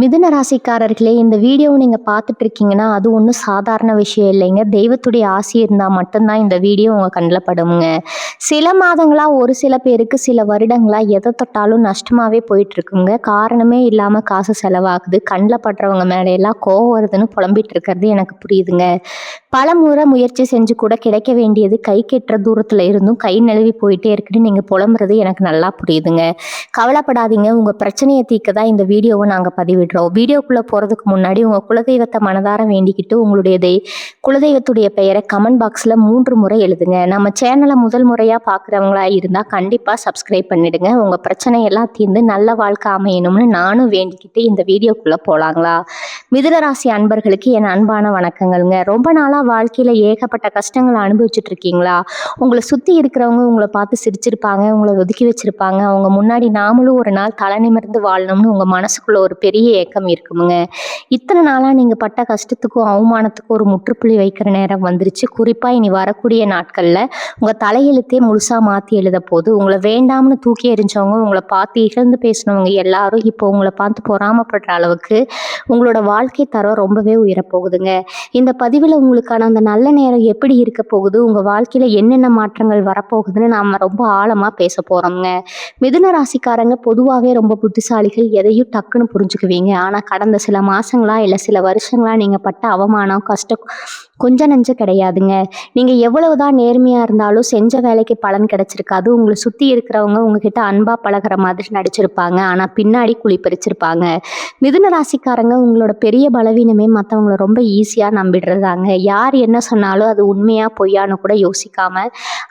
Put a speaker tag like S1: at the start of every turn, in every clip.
S1: மிதுன ராசிக்காரர்களே, இந்த வீடியோவை நீங்க பார்த்துட்டு இருக்கீங்கன்னா, அது ஒண்ணும் சாதாரண விஷயம் இல்லைங்க. தெய்வத்துடைய ஆசி இருந்தா மட்டும்தான் இந்த வீடியோ உங்க கண்ல படுங்க. சில மாதங்களா, ஒரு சில பேருக்கு சில வருடங்களா எத தொட்டாலும் நஷ்டமாவே போயிட்டு இருக்குங்க. காரணமே இல்லாம காசு செலவாகுது. கண்ல படுறவங்க மேல எல்லாம் கோவம் வருதுன்னு புலம்பிட்டு இருக்கிறது எனக்கு புரியுதுங்க. பலமுறை முயற்சி செஞ்சு கூட கிடைக்க வேண்டியது கைக்கெட்டுற தூரத்துல இருந்தும் கை நழுவி போயிட்டே இருக்குன்னு நீங்க புலம்புறது எனக்கு நல்லா புரியுதுங்க. கவலைப்படாதீங்க. உங்க பிரச்சனைய தீர்க்க தான் இந்த வீடியோவை நாங்க பதிவிடுறோம். வீடியோக்குள்ள போறதுக்கு முன்னாடி உங்க குலதெய்வத்தை மனதார வேண்டிக்கிட்டு உங்களுடைய குலதெய்வத்துடைய பெயரை கமெண்ட் பாக்ஸ்ல 3 முறை எழுதுங்க. நம்ம சேனலை முதல் முறையா பாக்குறவங்களா இருந்தா கண்டிப்பா சப்ஸ்கிரைப் பண்ணிடுங்க. உங்க பிரச்சனை எல்லாம் தீர்ந்து நல்ல வாழ்க்கை அமையணும்னு நானும் வேண்டிக்கிட்டு இந்த வீடியோக்குள்ள போலாங்களா? மிதுன ராசி அன்பர்களுக்கு என் அன்பான வணக்கங்கள்ங்க. ரொம்ப நாளா வாழ்க்கையில ஏகப்பட்ட கஷ்டங்களை அனுபவிச்சுட்டு இருக்கீங்களா? உங்களை சுத்தி இருக்கிறவங்க உங்களை பார்த்து சிரிச்சிருப்பாங்க, உங்களை ஒதுக்கி வச்சிருப்பாங்க. அவங்க முன்னாடி நாமளும் ஒரு நாள் தலை நிமிர்ந்து வாழணும்னு உங்க மனசுக்குள்ள ஒரு பெரிய ஏக்கம் இருக்குமுங்க. இத்தனை நாளா நீங்க பட்ட கஷ்டத்துக்கும் அவமானத்துக்கும் ஒரு முற்றுப்புள்ளி வைக்கிற நேரம் வந்துருச்சு. குறிப்பா இனி வரக்கூடிய நாட்கள்ல உங்க தலையெழுத்தே முழுசா மாத்தி எழுத போது. உங்களை வேண்டாம்னு தூக்கி எறிஞ்சவங்க, உங்களை பார்த்து இகழ்ந்து பேசினவங்க எல்லாரும் இப்போ உங்களை பார்த்து பொறாமப்படுற அளவுக்கு உங்களோட வாழ்க்கை தரம் ரொம்பவே உயரப்போகுதுங்க. இந்த பதிவில் உங்களுக்கான அந்த நல்ல நேரம் எப்படி இருக்க போகுது, உங்க வாழ்க்கையில என்னென்ன மாற்றங்கள் வரப்போகுதுன்னு நாம ரொம்ப ஆழமா பேச போறோம்ங்க. மிதுன ராசிக்காரங்க பொதுவாகவே ரொம்ப புத்திசாலிகள், எதையும் டக்குன்னு புரிஞ்சுக்குவீங்க. ஆனா கடந்த சில மாசங்களா இல்ல சில வருஷங்களா நீங்க பட்ட அவமானம் கஷ்டம் கொஞ்சம் நஞ்ச கிடையாதுங்க. நீங்க எவ்வளவுதான் நேர்மையா இருந்தாலும் செஞ்ச வேலைக்கு பலன் கிடைச்சிருக்காது. உங்களை சுத்தி இருக்கிறவங்க உங்ககிட்ட அன்பா பழகுற மாதிரி நடிச்சிருப்பாங்க, ஆனா பின்னாடி குழி பறிச்சிருப்பாங்க. மிதுன ராசிக்காரங்க உங்களோட பெரிய பலவீனமே மற்றவங்கள ரொம்ப ஈஸியா நம்பிடுறதாங்க. யார் என்ன சொன்னாலும் அது உண்மையா பொய்யான்னு கூட யோசிக்காம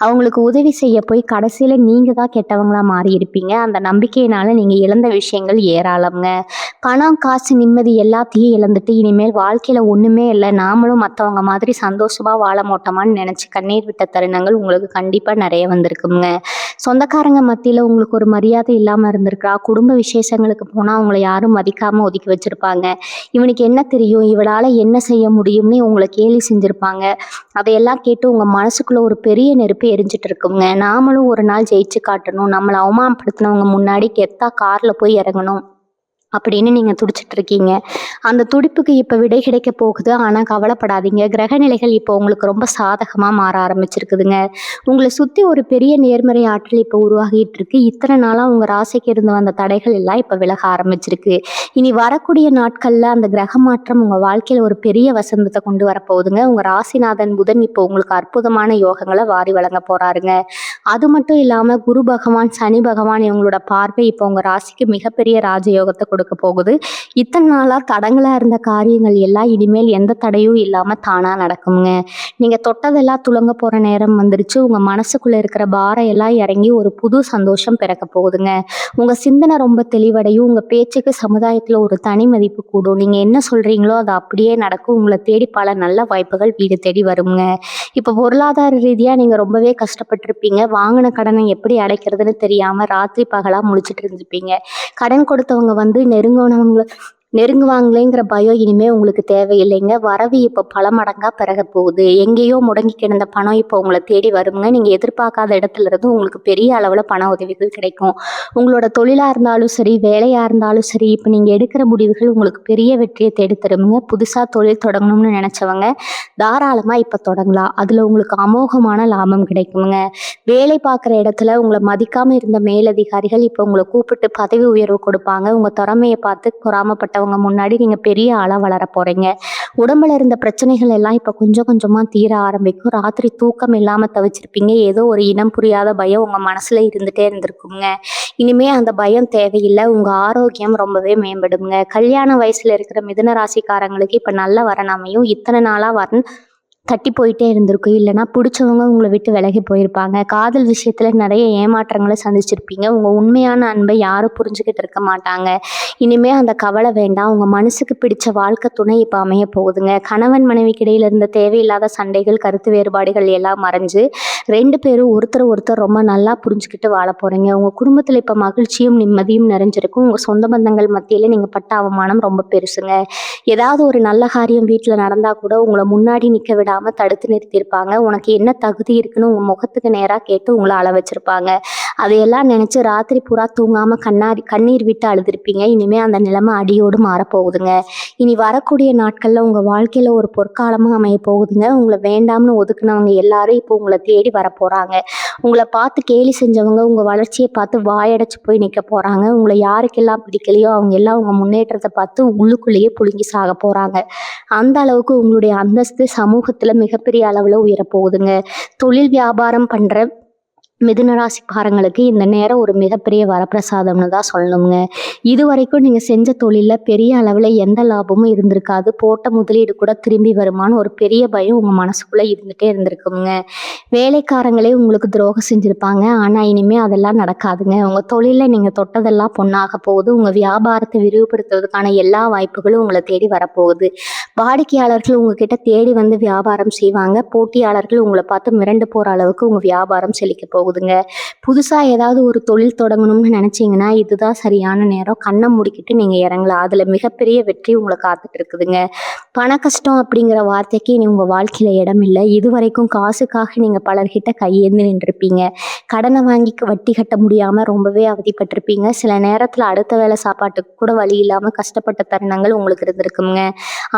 S1: அவங்களுக்கு உதவி செய்ய போய் கடைசியில நீங்க தான் கெட்டவங்களா மாறி இருப்பீங்க. அந்த நம்பிக்கையினால நீங்க இழந்த விஷயங்கள் ஏராளம்ங்க. பணம், காசு, நிம்மதி எல்லாத்தையும் இழந்துட்டு இனிமேல் வாழ்க்கையில ஒண்ணுமே இல்லை, நாமளும் மற்றவங்க மாதிரி சந்தோஷமா வாழ மாட்டோமான்னு நினைச்சு கண்ணீர் விட்ட தருணங்கள் உங்களுக்கு கண்டிப்பா நிறைய வந்திருக்குங்க. சொந்தக்காரங்க மத்தியில உங்களுக்கு ஒரு மரியாதை இல்லாம இருந்திருக்கா. குடும்ப விசேஷங்களுக்கு போனா அவங்களை யாரும் மதிக்காம ஒதுக்கி வச்சிருப்பாங்க. இவனுக்கு என்ன தெரியும், இவளால என்ன செய்ய முடியும்னு உங்களை கேலி செஞ்சிருப்பாங்க. அதையெல்லாம் கேட்டு உங்க மனசுக்குள்ள ஒரு பெரிய நெருப்பு எரிஞ்சிட்டு இருக்குங்க. நாமளும் ஒரு நாள் ஜெயிச்சு காட்டணும், நம்மளை அவமானப்படுத்தினவங்க முன்னாடி கெத்தா கார்ல போய் இறங்கணும் அப்படின்னு நீங்க துடிச்சிட்டு இருக்கீங்க. அந்த துடிப்புக்கு இப்ப விடை கிடைக்க போகுது. ஆனா கவலைப்படாதீங்க, கிரக நிலைகள் இப்போ உங்களுக்கு ரொம்ப சாதகமா மாற ஆரம்பிச்சிருக்குதுங்க. உங்களை சுத்தி ஒரு பெரிய நேர்மறை ஆற்றல் இப்ப உருவாகிட்டு இருக்கு. இத்தனை நாளா உங்க ராசிக்கு இருந்து வந்த தடைகள் எல்லாம் இப்ப விலக ஆரம்பிச்சிருக்கு. இனி வரக்கூடிய நாட்கள்ல அந்த கிரக மாற்றம் உங்க வாழ்க்கையில ஒரு பெரிய வசந்தத்தை கொண்டு வரப்போகுதுங்க. உங்க ராசிநாதன் புதன் இப்போ உங்களுக்கு அற்புதமான யோகங்களை வாரி வழங்க போறாருங்க. அது மட்டும் இல்லாம குரு பகவான், சனி பகவான் இவங்களோட பார்வை இப்போ உங்க ராசிக்கு மிகப்பெரிய ராஜயோகத்தை கொடுக்க போகுது. இத்தனை நாளா தடங்களா இருந்த காரியங்கள் எல்லாம் இனிமேல் எந்த தடையும் இல்லாம தானா நடக்குங்க. நீங்க தொட்டதெல்லாம் துலங்க போற நேரம் வந்துருச்சு. உங்க மனசுக்குள்ள இருக்கிற பாரம் எல்லாம் இறங்கி ஒரு புது சந்தோஷம் பிறக்க போகுதுங்க. உங்க சிந்தனை ரொம்ப தெளிவடையும். உங்க பேச்சுக்கு சமுதாயத்துல ஒரு தனி மதிப்பு கூடும். நீங்க என்ன சொல்றீங்களோ அது அப்படியே நடக்கும். உங்களை தேடி பல நல்ல வாய்ப்புகள் வீடு தேடி வருங்க. இப்ப பொருளாதார ரீதியா நீங்க ரொம்பவே கஷ்டப்பட்டிருப்பீங்க. வாங்கின கடனை எப்படி அடைக்கிறதுன்னு தெரியாம ராத்திரி பகலா முழிச்சிட்டு இருந்திருப்பீங்க. கடன் கொடுத்தவங்க வந்து நெருங்குவாங்களேங்கிற பயம் இனிமே உங்களுக்கு தேவையில்லைங்க. வரவு இப்போ பல மடங்கா பெருக போகுது. எங்கேயோ முடங்கி கிடந்த பணம் இப்போ உங்களை தேடி வருங்க. நீங்க எதிர்பார்க்காத இடத்துல இருந்து உங்களுக்கு பெரிய அளவுல பண உதவிகள் கிடைக்கும். உங்களோட தொழிலா இருந்தாலும் சரி, வேலையா இருந்தாலும் சரி, இப்போ நீங்க எடுக்கிற முடிவுகள் உங்களுக்கு பெரிய வெற்றியை தேடி தருமுங்க. புதுசா தொழில் தொடங்கணும்னு நினைச்சவங்க தாராளமா இப்ப தொடங்கலாம். அதுல உங்களுக்கு அமோகமான லாபம் கிடைக்குங்க. வேலை பார்க்குற இடத்துல உங்களை மதிக்காம இருந்த மேலதிகாரிகள் இப்போ உங்களை கூப்பிட்டு பதவி உயர்வு கொடுப்பாங்க. உங்க திறமையை பார்த்து பொறாமப்பட்டவங்க முன்னாடி நீங்க பெரிய ஆளா வளர போறீங்க. உடம்புல இருந்த பிரச்சனைகள் எல்லாம் இப்ப கொஞ்சம் கொஞ்சமா தீர ஆரம்பிக்கும். ராத்திரி தூக்கம் இல்லாம தவிச்சிருப்பீங்க. ஏதோ ஒரு இனம் புரியாத பயம் உங்க மனசுல இருந்துட்டே இருந்திருக்குங்க. இனிமே அந்த பயம் தேவையில்லை. உங்க ஆரோக்கியம் ரொம்பவே மேம்படுங்க. கல்யாண வயசுல இருக்கிற மிதுன ராசிக்காரங்களுக்கு இப்ப நல்ல வரன் அமையும். இத்தனை நாளா வரன் தட்டி போயிட்டே இருந்திருக்கும். இல்லைன்னா பிடிச்சவங்க உங்களை விட்டு விலகி போயிருப்பாங்க. காதல் விஷயத்துல நிறைய ஏமாற்றங்களை சந்திச்சிருப்பீங்க. உங்க உண்மையான அன்பை யாரும் புரிஞ்சுக்கிட்டு இருக்க மாட்டாங்க. இனிமே அந்த கவலை வேண்டாம். உங்க மனசுக்கு பிடிச்ச வாழ்க்கை துணை இப்ப அமைய போகுதுங்க. கணவன் மனைவிக்கு இடையில இருந்த தேவையில்லாத சண்டைகள், கருத்து வேறுபாடுகள் எல்லாம் மறைஞ்சு 2 பேரும் ஒருத்தர் ரொம்ப நல்லா புரிஞ்சுக்கிட்டு வாழ போறீங்க. உங்க குடும்பத்துல இப்ப மகிழ்ச்சியும் நிம்மதியும் நிறைஞ்சிருக்கும். உங்க சொந்த பந்தங்கள் மத்தியில நீங்க பட்ட அவமானம் ரொம்ப பெருசுங்க. ஏதாவது ஒரு நல்ல காரியம் வீட்டுல நடந்தா கூட உங்களை முன்னாடி நிக்க விடாம தடுத்து நிறுத்தியிருப்பாங்க. உனக்கு என்ன தகுதி இருக்குன்னு உங்க முகத்துக்கு நேரா கேட்டு உங்களை அள வச்சிருப்பாங்க.
S2: அதையெல்லாம் நினச்சி ராத்திரி பூரா தூங்காமல் கண்ணீர் விட்டு அழுதுருப்பீங்க. இனிமேல் அந்த நிலைமை அடியோடு மாறப்போகுதுங்க. இனி வரக்கூடிய நாட்களில் உங்கள் வாழ்க்கையில் ஒரு பொற்காலமாக அமைய போகுதுங்க. உங்களை வேண்டாம்னு ஒதுக்குனவங்க எல்லாரும் இப்போ உங்களை தேடி வரப்போகிறாங்க. உங்களை பார்த்து கேலி செஞ்சவங்க உங்கள் வளர்ச்சியை பார்த்து வாயடைச்சு போய் நிற்க போகிறாங்க. உங்களை யாருக்கெல்லாம் பிடிக்கலையோ அவங்க எல்லாம் உங்கள் முன்னேற்றத்தை பார்த்து உள்ளுக்குள்ளேயே புழுங்கி சாக போகிறாங்க. அந்த அளவுக்கு உங்களுடைய அந்தஸ்து சமூகத்தில் மிகப்பெரிய அளவில் உயரப்போகுதுங்க. தொழில் வியாபாரம் பண்ணுற மிதுன ராசிக்காரங்களுக்கு இந்த நேரம் ஒரு மிகப்பெரிய வரப்பிரசாதம்னு தான் சொல்லணுங்க. இது வரைக்கும் நீங்கள் செஞ்ச தொழிலில் பெரிய அளவில் எந்த லாபமும் இருந்திருக்காது. போட்ட முதலீடு கூட திரும்பி வருமானு ஒரு பெரிய பயம் உங்கள் மனசுக்குள்ளே இருந்துகிட்டே இருந்திருக்குங்க. வேலைக்காரங்களே உங்களுக்கு துரோகம் செஞ்சுருப்பாங்க. ஆனால் இனிமேல் அதெல்லாம் நடக்காதுங்க. உங்கள் தொழிலில் நீங்கள் தொட்டதெல்லாம் பொண்ணாக போகுது. உங்கள் வியாபாரத்தை விரிவுபடுத்துவதற்கான எல்லா வாய்ப்புகளும் உங்களை தேடி வரப்போகுது. வாடிக்கையாளர்கள் உங்ககிட்ட தேடி வந்து வியாபாரம் செய்வாங்க. போட்டியாளர்கள் உங்களை பார்த்து மிரண்டு போகிற அளவுக்கு உங்கள் வியாபாரம் செழிக்க போகுதுங்க. புதுசாக ஏதாவது ஒரு தொழில் தொடங்கணும்னு நினச்சிங்கன்னா இதுதான் சரியான நேரம். கண்ணை மூடிக்கிட்டு நீங்கள் இறங்கலாம். அதில் மிகப்பெரிய வெற்றி உங்களை காத்துட்டு இருக்குதுங்க. பண கஷ்டம் அப்படிங்கிற வார்த்தைக்கு இனி உங்கள் வாழ்க்கையில் இடம் இல்லை. இது வரைக்கும் காசுக்காக நீங்கள் பலர்கிட்ட கையேந்து நின்றுருப்பீங்க. கடனை வாங்கி வட்டி கட்ட முடியாமல் ரொம்பவே அவதிப்பட்டிருப்பீங்க. சில நேரத்தில் அடுத்த வேளை சாப்பாட்டுக்கு கூட வழி இல்லாமல் கஷ்டப்பட்ட தருணங்கள் உங்களுக்கு இருந்திருக்குங்க.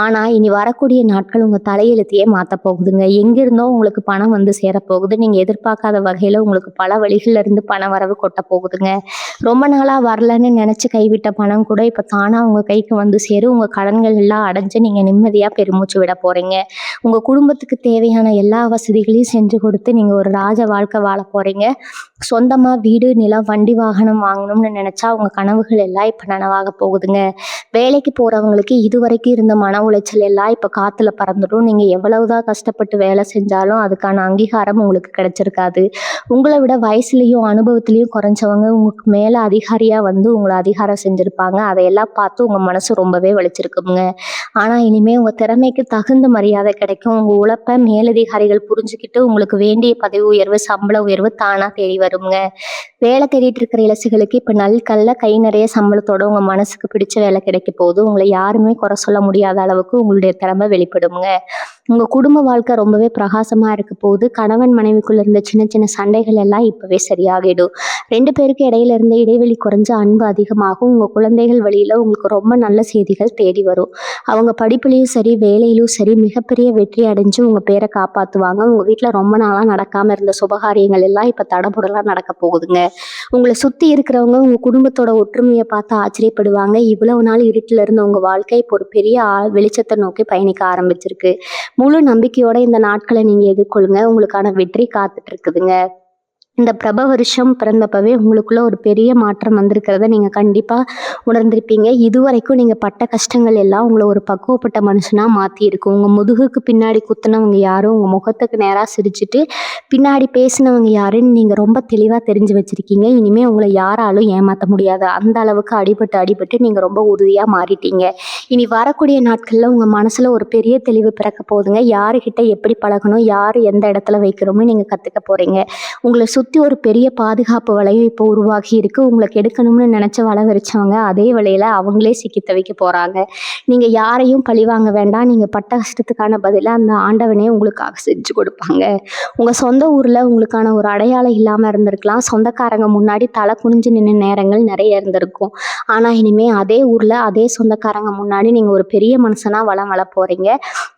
S2: ஆனால் இனி வரக்கூடிய நாட்கள் உங்கள் தலையெழுத்தையே மாற்ற போகுதுங்க. எங்கிருந்தோ உங்களுக்கு பணம் வந்து சேரப்போகுது. நீங்கள் எதிர்பார்க்காத வகையில் உங்களுக்கு பல வழிகள்ல இருந்து பண வரவு கொட்ட போகுதுங்க. ரொம்ப நாளாக வரலன்னு நினச்சி கைவிட்ட பணம் கூட இப்போ தானாக உங்கள் கைக்கு வந்து சேரும். உங்கள் கடன்கள் எல்லாம் அடைஞ்சு நீங்கள் நிம்மதியாக பெருமூச்சு விட போகிறீங்க. உங்கள் குடும்பத்துக்கு தேவையான எல்லா வசதிகளையும் செஞ்சு கொடுத்து நீங்கள் ஒரு ராஜ வாழ்க்கை வாழ போகிறீங்க. சொந்தமாக வீடு, நிலம், வண்டி, வாகனம் வாங்கணும்னு நினச்சா உங்கள் கனவுகள் எல்லாம் இப்போ நனவாக போகுதுங்க. வேலைக்கு போகிறவங்களுக்கு இது வரைக்கும் இருந்த மன உளைச்சல் எல்லாம் இப்போ காற்றுல பறந்துடும். நீங்கள் எவ்வளவுதான் கஷ்டப்பட்டு வேலை செஞ்சாலும் அதுக்கான அங்கீகாரம் உங்களுக்கு கிடைச்சிருக்காது. உங்களை விட வயசுலேயும் அனுபவத்துலேயும் குறைஞ்சவங்க உங்களுக்கு மேலே அதிகாரியாக வந்து உங்களை அதிகாரம் செஞ்சுருப்பாங்க. அதையெல்லாம் பார்த்து உங்கள் மனசு ரொம்பவே வலிச்சிருக்குங்க. ஆனால் இனிமேல் உங்கள் திறமைக்கு தகுந்த மரியாதை கிடைக்கும். உங்கள் உழைப்பை மேலதிகாரிகள் புரிஞ்சுக்கிட்டு உங்களுக்கு வேண்டிய பதவி உயர்வு, சம்பள உயர்வு தானாக தேடி வருங்க. வேலை தேடிட்டு இருக்கிற இளசுகளுக்கு இப்போ நல்கல்ல கை நிறைய சம்பளத்தோட உங்கள் மனசுக்கு பிடிச்ச வேலை கிடைக்க போகுது. உங்களை யாருமே குறை சொல்ல முடியாத அளவுக்கு உங்களுடைய திறமை வெளிப்படுங்க. உங்கள் குடும்ப வாழ்க்கை ரொம்பவே பிரகாசமாக இருக்க போகுது. கணவன் மனைவிக்குள்ள இருந்த சின்ன சின்ன சண்டைகள் எல்லாம் இப்போவே சரியாகிடும். 2 பேருக்கு இடையில இருந்த இடைவெளி குறைஞ்ச அன்பு அதிகமாகும். உங்கள் குழந்தைகள் வழியில் உங்களுக்கு ரொம்ப நல்ல செய்திகள் தேடி வரும். அவங்க படிப்புலையும் சரி வேலையிலும் சரி மிகப்பெரிய வெற்றி அடைஞ்சு உங்கள் பேரை காப்பாற்றுவாங்க. உங்கள் வீட்டில் ரொம்ப நாளாக நடக்காமல் இருந்த சுபகாரியங்கள் எல்லாம் இப்போ தடபுடலாம் நடக்க போகுதுங்க. உங்களை சுற்றி இருக்கிறவங்க உங்கள் குடும்பத்தோட ஒற்றுமையை பார்த்து ஆச்சரியப்படுவாங்க. இவ்வளவு நாள் இருட்டில் இருந்த உங்கள் வாழ்க்கை இப்போ ஒரு பெரிய வெளிச்சத்தை நோக்கி பயணிக்க ஆரம்பிச்சிருக்கு. முழு நம்பிக்கையோட இந்த நாட்களை நீங்கள் எதிர்கொள்ளுங்க. உங்களுக்கான வெற்றி காத்துட்டு இருக்குதுங்க. இந்த பிரப வருஷம் பிறந்தப்பவே உங்களுக்குள்ள ஒரு பெரிய மாற்றம் வந்திருக்கிறத நீங்கள் கண்டிப்பாக உணர்ந்திருப்பீங்க. இதுவரைக்கும் நீங்கள் பட்ட கஷ்டங்கள் எல்லாம் உங்களை ஒரு பக்குவப்பட்ட மனுஷனாக மாற்றியிருக்கும். உங்கள் முதுகுக்கு பின்னாடி குத்துனவங்க யாரும் உங்கள் முகத்துக்கு நேராக சிரிச்சுட்டு பின்னாடி பேசினவங்க யாருன்னு நீங்கள் ரொம்ப தெளிவாக தெரிஞ்சு வச்சுருக்கீங்க. இனிமேல் உங்களை யாராலும் ஏமாற்ற முடியாது. அந்த அளவுக்கு அடிபட்டு நீங்கள் ரொம்ப உறுதியாக மாறிட்டீங்க. இனி வரக்கூடிய நாட்களில் உங்கள் மனசில் ஒரு பெரிய தெளிவு பிறக்க போகுதுங்க. யாருக்கிட்ட எப்படி பழகணும், யார் எந்த இடத்துல வைக்கிறோம்னு நீங்கள் கற்றுக்க போகிறீங்க. உங்களை சுற்றி ஒரு பெரிய பாதுகாப்பு வலையும் இப்போ உருவாகி இருக்கு. உங்களை கெடுக்கணும்னு நினச்ச வலை விரிச்சவங்க அதே வலையில் அவங்களே சிக்கி தவிக்க போகிறாங்க. நீங்கள் யாரையும் பழி வாங்க வேண்டாம். நீங்கள் பட்ட கஷ்டத்துக்கான பதிலாக அந்த ஆண்டவனே உங்களுக்காக செஞ்சு கொடுப்பாங்க. உங்கள் சொந்த ஊரில் உங்களுக்கான ஒரு அடையாளம் இல்லாமல் இருந்திருக்கலாம். சொந்தக்காரங்க முன்னாடி தலை குனிஞ்சு நின்ற நேரங்கள் நிறைய இருந்திருக்கும். ஆனால் இனிமேல் அதே ஊரில் அதே சொந்தக்காரங்க முன்னாடி நீங்கள் ஒரு பெரிய மனுஷனாக வளம் வள போகிறீங்க.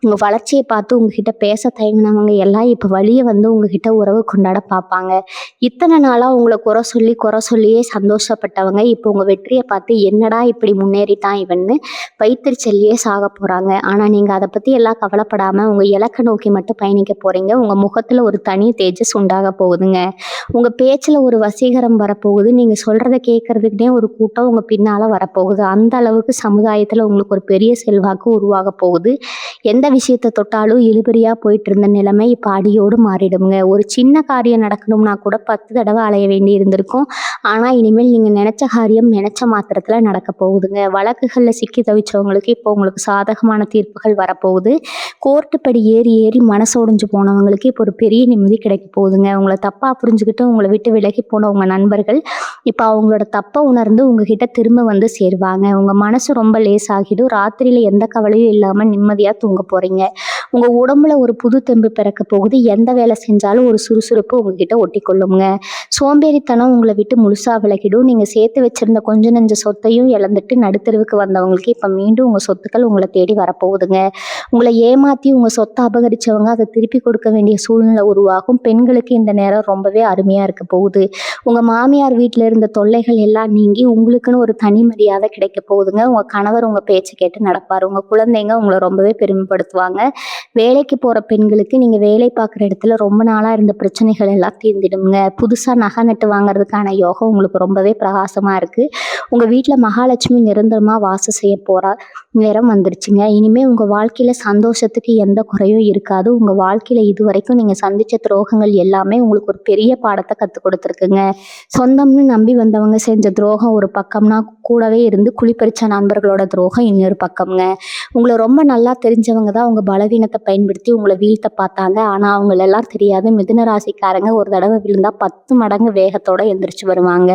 S2: உங்கள் வளர்ச்சியை பார்த்து உங்ககிட்ட பேச தயங்கினவங்க எல்லாம் இப்போ வழியை வந்து உங்ககிட்ட உறவு கொண்டாட பார்ப்பாங்க. இத்தனை நாளாக உங்களை குறை சொல்லியே சந்தோஷப்பட்டவங்க இப்போ உங்கள் வெற்றியை பார்த்து என்னடா இப்படி முன்னேறிட்டான் இவன்னு வயிற்றுச்சல்லியே சாக போகிறாங்க. ஆனால் நீங்கள் அதை பற்றி எல்லாம் கவலைப்படாமல் உங்கள் இலக்கை நோக்கி மட்டும் பயணிக்க போகிறீங்க. உங்கள் முகத்தில் ஒரு தனி தேஜஸ் உண்டாக போகுதுங்க. உங்கள் பேச்சில் ஒரு வசீகரம் வரப்போகுது. நீங்கள் சொல்கிறத கேட்கறதுக்குனே ஒரு கூட்டம் உங்கள் பின்னால் வரப்போகுது. அந்த அளவுக்கு சமுதாயத்தில் உங்களுக்கு ஒரு பெரிய செல்வாக்கு உருவாக போகுது. எந்த விஷயத்தை தொட்டாலும் இழுபறியாக போயிட்டு இருந்த நிலைமை இப்போ அடியோடு மாறிடுங்க. ஒரு சின்ன காரியம் நடக்கணும்னா கூட 10 தடவை அலைய வேண்டி இருந்திருக்கும். ஆனால் இனிமேல் நீங்கள் நினச்ச காரியம் நினச்ச மாத்திரத்தில் நடக்க போகுதுங்க. வழக்குகளில் சிக்கி தவிச்சவங்களுக்கு இப்போ உங்களுக்கு சாதகமான தீர்ப்புகள் வரப்போகுது. கோர்ட்டு படி ஏறி மனசோடைஞ்சு போனவங்களுக்கு இப்போ ஒரு பெரிய நிம்மதி கிடைக்க போகுதுங்க. உங்களை தப்பாக புரிஞ்சுக்கிட்டு உங்களை விட்டு விலகி போன உங்கள் நண்பர்கள் இப்போ அவங்களோட தப்பை உணர்ந்து உங்ககிட்ட திரும்ப வந்து சேருவாங்க. உங்கள் மனசு ரொம்ப லேசாகிடும். ராத்திரியில் எந்த கவலையும் இல்லாமல் நிம்மதியாக தூங்க போகிறீங்க. உங்கள் உடம்புல ஒரு புது தெம்பு பிறக்க போகுது. எந்த வேலை செஞ்சாலும் ஒரு சுறுசுறுப்பு உங்ககிட்ட ஒட்டி கொள்ளுங்க. சோம்பேறித்தனம் உங்களை விட்டு முழுசாக விலகிடும். நீங்கள் சேர்த்து வச்சிருந்த கொஞ்ச நெஞ்ச சொத்தையும் இழந்துட்டு நடுத்தருவுக்கு வந்தவங்களுக்கு இப்போ மீண்டும் உங்கள் சொத்துக்கள் உங்களை தேடி வரப்போகுதுங்க. உங்களை ஏமாற்றி உங்கள் சொத்தை அபகரித்தவங்க அதை திருப்பி கொடுக்க வேண்டிய சூழ்நிலை உருவாகும். பெண்களுக்கு இந்த நேரம் ரொம்பவே அருமையாக இருக்க போகுது. உங்கள் மாமியார் வீட்டில் இருந்த தொல்லைகள் எல்லாம் நீங்கி உங்களுக்குன்னு ஒரு தனி மரியாதை கிடைக்க போகுதுங்க. உங்கள் கணவர் உங்கள் பேச்சு கேட்டு நடப்பார். உங்கள் குழந்தைங்க உங்களை ரொம்பவே பெருமைப்படுத்துவாங்க. வேலைக்கு போகிற பெண்களுக்கு நீங்கள் வேலை பார்க்குற இடத்துல ரொம்ப நாளாக இருந்த பிரச்சனைகள் எல்லாம் தீர்ந்துடுங்க. புதுசாக நகை நட்டு வாங்குறதுக்கான யோகம் உங்களுக்கு ரொம்பவே பிரகாசமாக இருக்குது. உங்கள் வீட்டில் மகாலட்சுமி நிரந்தரமாக வாசம் செய்ய போகிற நேரம் வந்துருச்சுங்க. இனிமேல் உங்கள் வாழ்க்கையில் சந்தோஷத்துக்கு எந்த குறையும் இருக்காது. உங்கள் வாழ்க்கையில் இது வரைக்கும் நீங்கள் சந்தித்த துரோகங்கள் எல்லாமே உங்களுக்கு ஒரு பெரிய பாடத்தை கற்றுக் கொடுத்துருக்குங்க. சொந்தம்னு நம்பி வந்தவங்க செஞ்ச துரோகம் ஒரு பக்கம்னா, கூடவே இருந்து குழிப்பறிச்ச நண்பர்களோட துரோகம் இன்னொரு பக்கம்ங்க. உங்களை ரொம்ப நல்லா தெரிஞ்சவங்க தான் உங்கள் பலவீனத்தை பயன்படுத்தி உங்களை வீழ்த்த பார்த்தாங்க. ஆனால் அவங்களெல்லாம் தெரியாது, மிதுன ராசிக்காரங்க ஒரு தடவை விழுந்தால் 10 மடங்கு வேகத்தோடு எந்திரிச்சு வருவாங்க.